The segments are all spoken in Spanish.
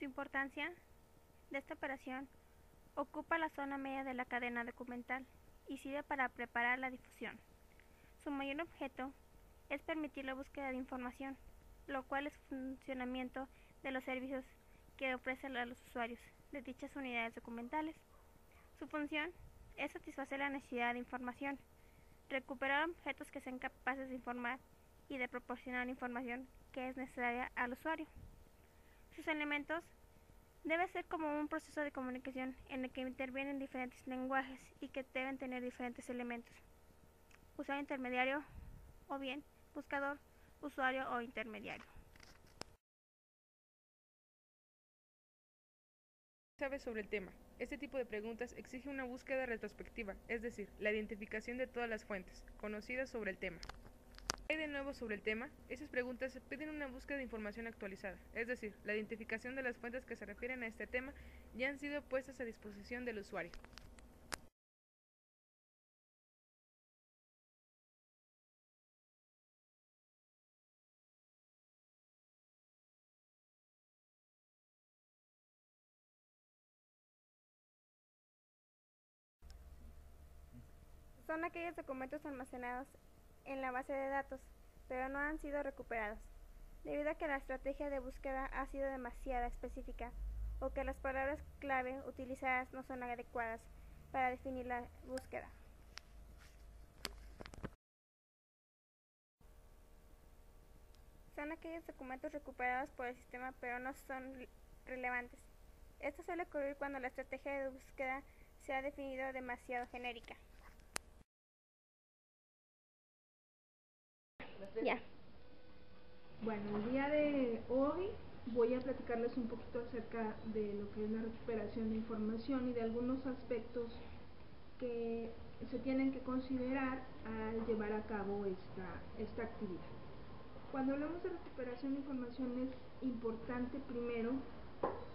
Su importancia de esta operación ocupa la zona media de la cadena documental y sirve para preparar la difusión. Su mayor objeto es permitir la búsqueda de información, lo cual es funcionamiento de los servicios que ofrecen a los usuarios de dichas unidades documentales. Su función es satisfacer la necesidad de información, recuperar objetos que sean capaces de informar y de proporcionar información que es necesaria al usuario. Sus elementos debe ser como un proceso de comunicación en el que intervienen diferentes lenguajes y que deben tener diferentes elementos: usuario intermediario o bien buscador, usuario o intermediario. ¿Qué sabes sobre el tema? Este tipo de preguntas exige una búsqueda retrospectiva, es decir, la identificación de todas las fuentes conocidas sobre el tema. ¿Qué hay de nuevo sobre el tema? Esas preguntas piden una búsqueda de información actualizada, es decir, la identificación de las fuentes que se refieren a este tema ya han sido puestas a disposición del usuario. Son aquellos documentos almacenados en la base de datos, pero no han sido recuperados, debido a que la estrategia de búsqueda ha sido demasiado específica o que las palabras clave utilizadas no son adecuadas para definir la búsqueda. Son aquellos documentos recuperados por el sistema pero no son relevantes. Esto suele ocurrir cuando la estrategia de búsqueda se ha definido demasiado genérica. Ya. Bueno, el día de hoy voy a platicarles un poquito acerca de lo que es la recuperación de información y de algunos aspectos que se tienen que considerar al llevar a cabo esta actividad. Cuando hablamos de recuperación de información es importante primero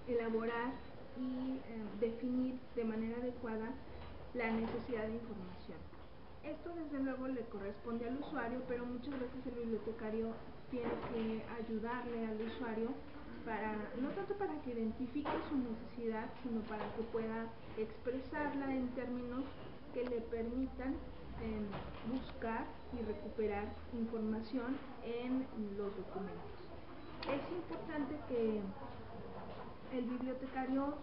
elaborar y definir de manera adecuada la necesidad de información. Esto desde luego le corresponde al usuario, pero muchas veces el bibliotecario tiene que ayudarle al usuario no tanto para que identifique su necesidad, sino para que pueda expresarla en términos que le permitan buscar y recuperar información en los documentos. Es importante que el bibliotecario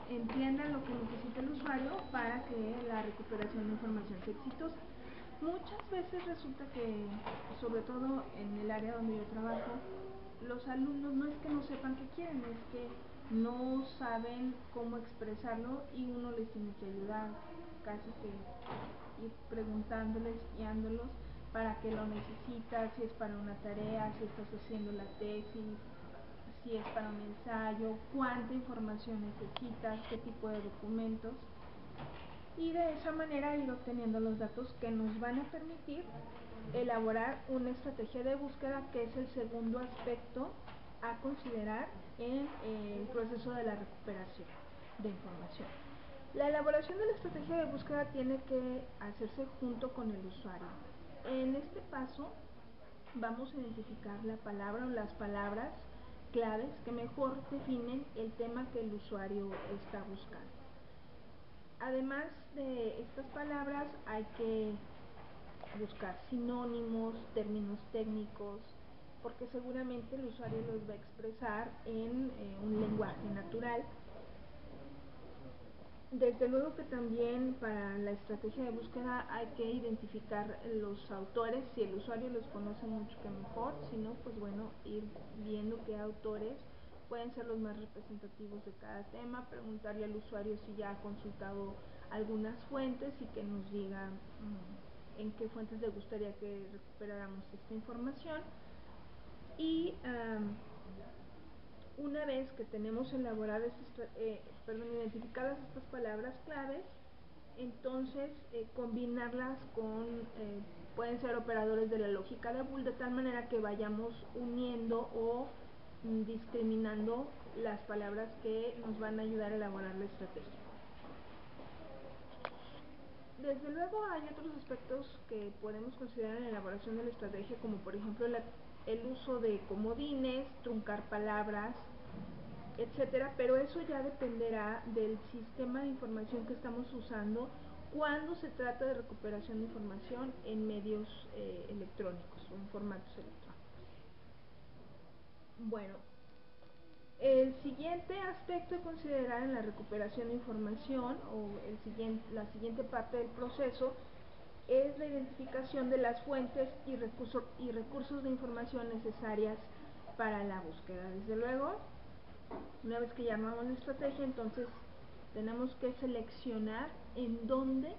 entienda lo que necesita el usuario para que la recuperación de información sea exitosa. Muchas veces resulta que, sobre todo en el área donde yo trabajo, los alumnos no es que no sepan qué quieren, es que no saben cómo expresarlo y uno les tiene que ayudar, casi que ir preguntándoles, guiándolos para qué lo necesitas, si es para una tarea, si estás haciendo la tesis, si es para un ensayo, cuánta información necesitas, qué tipo de documentos, y de esa manera ir obteniendo los datos que nos van a permitir elaborar una estrategia de búsqueda, que es el segundo aspecto a considerar en el proceso de la recuperación de información. La elaboración de la estrategia de búsqueda tiene que hacerse junto con el usuario. En este paso vamos a identificar la palabra o las palabras claves que mejor definen el tema que el usuario está buscando. Además de estas palabras hay que buscar sinónimos, términos técnicos, porque seguramente el usuario los va a expresar en un lenguaje natural. Desde luego que también para la estrategia de búsqueda hay que identificar los autores. Si el usuario los conoce mucho, que mejor; si no, pues bueno, ir viendo qué autores pueden ser los más representativos de cada tema, preguntarle al usuario si ya ha consultado algunas fuentes y que nos diga en qué fuentes le gustaría que recuperáramos esta información. Y una vez que tenemos elaboradas identificadas estas palabras claves, entonces combinarlas con, pueden ser operadores de la lógica de Boole, de tal manera que vayamos uniendo o discriminando las palabras que nos van a ayudar a elaborar la estrategia. Desde luego hay otros aspectos que podemos considerar en la elaboración de la estrategia, como por ejemplo el uso de comodines, truncar palabras, etcétera, pero eso ya dependerá del sistema de información que estamos usando cuando se trata de recuperación de información en medios electrónicos o en formatos electrónicos. Bueno, el siguiente aspecto a considerar en la recuperación de información o la siguiente parte del proceso es la identificación de las fuentes y recursos de información necesarias para la búsqueda. Desde luego, una vez que ya armamos la estrategia, entonces tenemos que seleccionar en dónde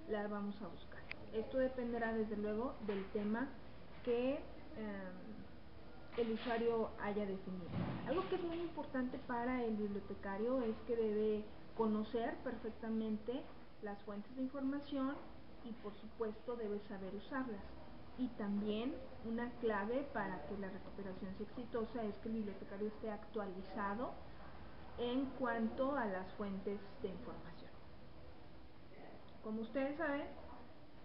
la vamos a buscar. Esto dependerá desde luego del tema que el usuario haya definido. Algo que es muy importante para el bibliotecario es que debe conocer perfectamente las fuentes de información y por supuesto debe saber usarlas. Y también una clave para que la recuperación sea exitosa es que el bibliotecario esté actualizado en cuanto a las fuentes de información. Como ustedes saben,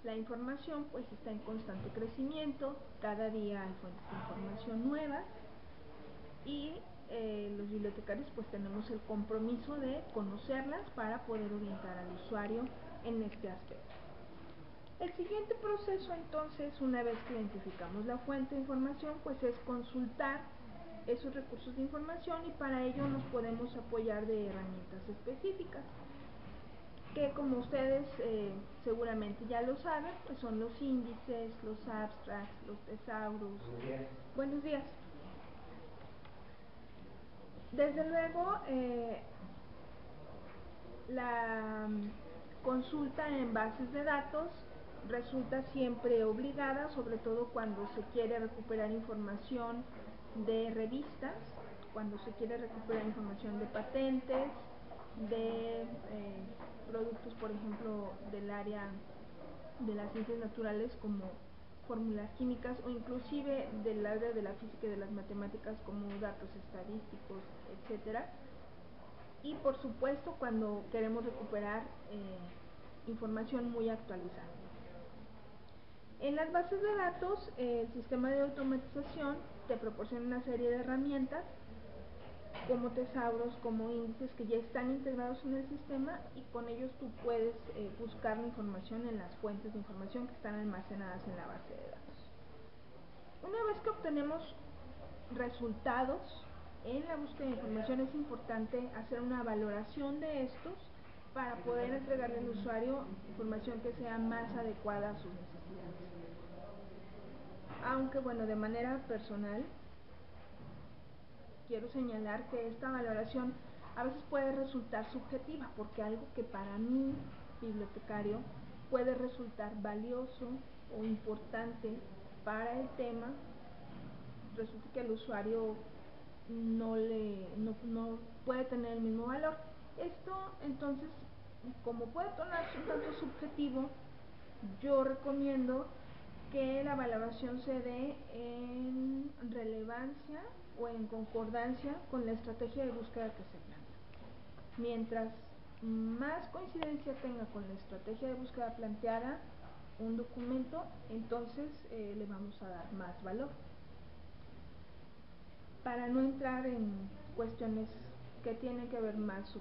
la información pues está en constante crecimiento, cada día hay fuentes de información nuevas y los bibliotecarios pues tenemos el compromiso de conocerlas para poder orientar al usuario en este aspecto. El siguiente proceso entonces, una vez que identificamos la fuente de información, pues es consultar esos recursos de información y para ello nos podemos apoyar de herramientas específicas que, como ustedes seguramente ya lo saben, pues son los índices, los abstracts, los tesauros. Buenos días. Buenos días. Desde luego, la consulta en bases de datos resulta siempre obligada, sobre todo cuando se quiere recuperar información de revistas, cuando se quiere recuperar información de patentes, de productos, por ejemplo, del área de las ciencias naturales como fórmulas químicas o inclusive del área de la física y de las matemáticas como datos estadísticos, etcétera. Y por supuesto cuando queremos recuperar información muy actualizada. En las bases de datos, el sistema de automatización te proporciona una serie de herramientas como tesauros, como índices que ya están integrados en el sistema y con ellos tú puedes buscar la información en las fuentes de información que están almacenadas en la base de datos. Una vez que obtenemos resultados en la búsqueda de información, es importante hacer una valoración de estos para poder entregarle al usuario información que sea más adecuada a sus necesidades. Aunque bueno, de manera personal, quiero señalar que esta valoración a veces puede resultar subjetiva, porque algo que para mí, bibliotecario, puede resultar valioso o importante para el tema, resulta que el usuario no puede tener el mismo valor. Esto entonces, como puede tornarse un tanto subjetivo, yo recomiendo que la valoración se dé en relevancia o en concordancia con la estrategia de búsqueda que se plantea. Mientras más coincidencia tenga con la estrategia de búsqueda planteada un documento, entonces le vamos a dar más valor. Para no entrar en cuestiones que tienen que ver más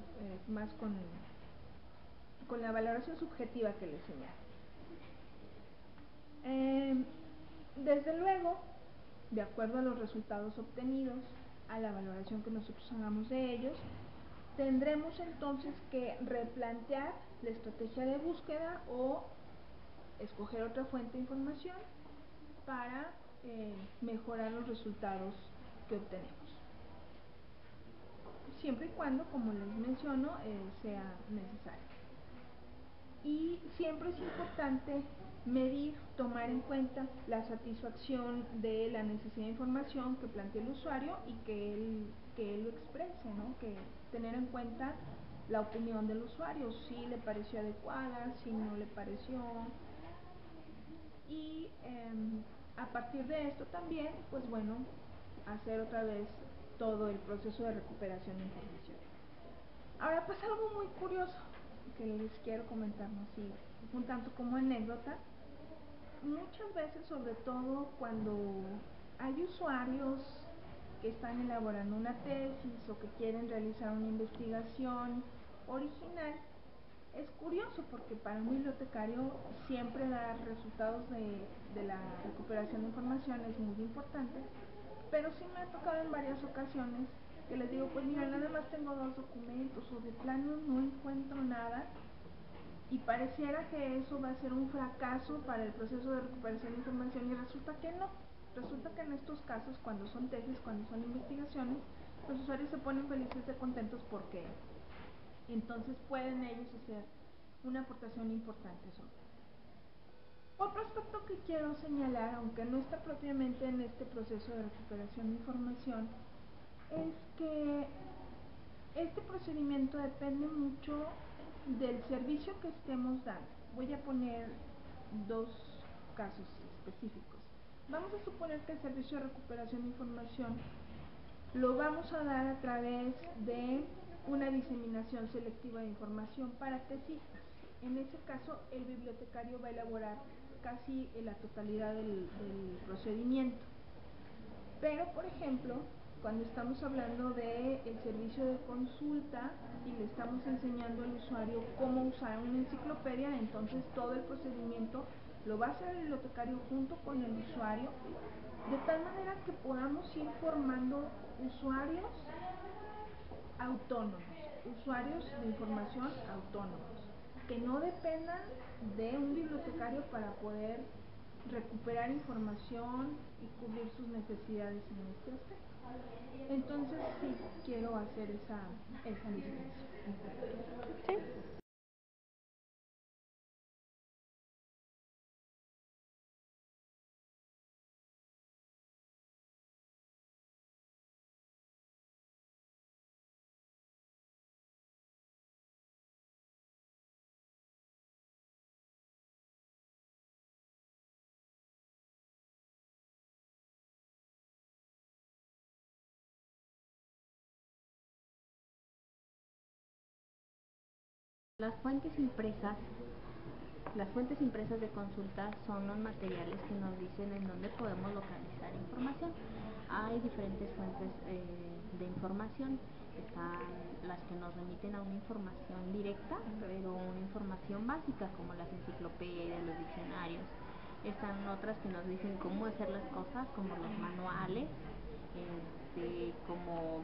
con la valoración subjetiva que les señalo. Desde luego, de acuerdo a los resultados obtenidos, a la valoración que nosotros hagamos de ellos, tendremos entonces que replantear la estrategia de búsqueda o escoger otra fuente de información para mejorar los resultados que obtenemos. Siempre y cuando, como les menciono, sea necesario. Y siempre es importante medir, tomar en cuenta la satisfacción de la necesidad de información que plantea el usuario y que él lo exprese, ¿no? Que tener en cuenta la opinión del usuario, si le pareció adecuada, si no le pareció. Y a partir de esto también, pues bueno, hacer otra vez todo el proceso de recuperación de información. Ahora pasa algo muy curioso que les quiero comentar, ¿no? Sí, un tanto como anécdota. Muchas veces, sobre todo cuando hay usuarios que están elaborando una tesis o que quieren realizar una investigación original. Es curioso porque para un bibliotecario siempre dar resultados de la recuperación de información es muy importante, pero sí me ha tocado en varias ocasiones que les digo, pues mira, nada más tengo 2 documentos o de plano no encuentro nada, y pareciera que eso va a ser un fracaso para el proceso de recuperación de información, y resulta que no. Resulta que en estos casos, cuando son tesis, cuando son investigaciones, los usuarios se ponen felices y contentos porque entonces pueden ellos hacer una aportación importante sobre eso. Otro aspecto que quiero señalar, aunque no está propiamente en este proceso de recuperación de información, es que este procedimiento depende mucho del servicio que estemos dando. Voy a poner 2 casos específicos. Vamos a suponer que el servicio de recuperación de información lo vamos a dar a través de una diseminación selectiva de información para tesistas. En ese caso, el bibliotecario va a elaborar casi la totalidad del procedimiento. Pero, por ejemplo, cuando estamos hablando del servicio de consulta y le estamos enseñando al usuario cómo usar una enciclopedia, entonces todo el procedimiento lo va a hacer el bibliotecario junto con el usuario, de tal manera que podamos ir formando usuarios autónomos, usuarios de información autónomos, que no dependan de un bibliotecario para poder recuperar información y cubrir sus necesidades en este aspecto. Entonces sí quiero hacer esa diferencia. Sí. Las fuentes impresas de consulta son los materiales que nos dicen en dónde podemos localizar información. Hay diferentes fuentes de información. Están las que nos remiten a una información directa, pero una información básica como las enciclopedias, los diccionarios. Están otras que nos dicen cómo hacer las cosas, como los manuales, como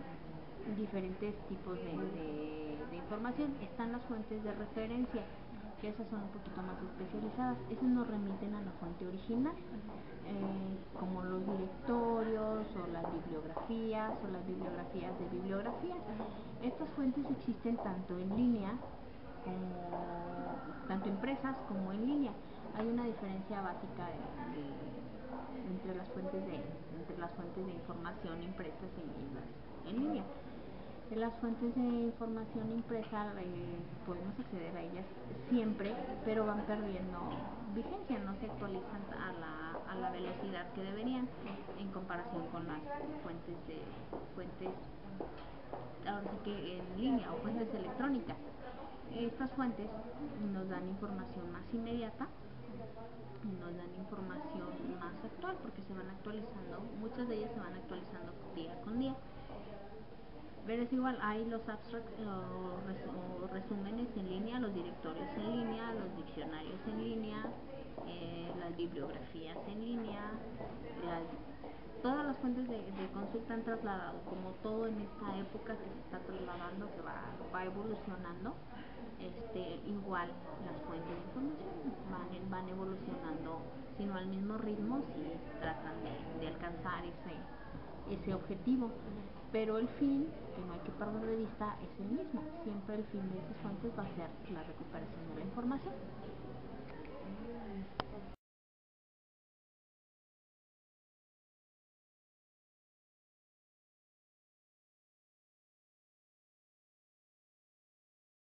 diferentes tipos de información. Están las fuentes de referencia, que esas son un poquito más especializadas. Esas nos remiten a la fuente original, como los directorios o las bibliografías de bibliografía. Estas fuentes existen tanto en línea tanto impresas como en línea. Hay una diferencia básica entre las fuentes de información impresas y las en línea. De las fuentes de información impresa podemos acceder a ellas siempre, pero van perdiendo vigencia, no se actualizan a la velocidad que deberían en comparación con las fuentes ahora sí que en línea o fuentes electrónicas. Estas fuentes nos dan información más inmediata, nos dan información más actual porque se van actualizando, muchas de ellas se van actualizando día con día. Pero es igual, hay los abstracts o resúmenes en línea, los directorios en línea, los diccionarios en línea, las bibliografías en línea, todas las fuentes de consulta han trasladado, como todo en esta época que se está trasladando, que va evolucionando, igual las fuentes de información van evolucionando, sino al mismo ritmo, si tratan de alcanzar ese objetivo, pero el fin, que no hay que perder de vista, es el mismo. Siempre el fin de esas fuentes va a ser la recuperación de la información.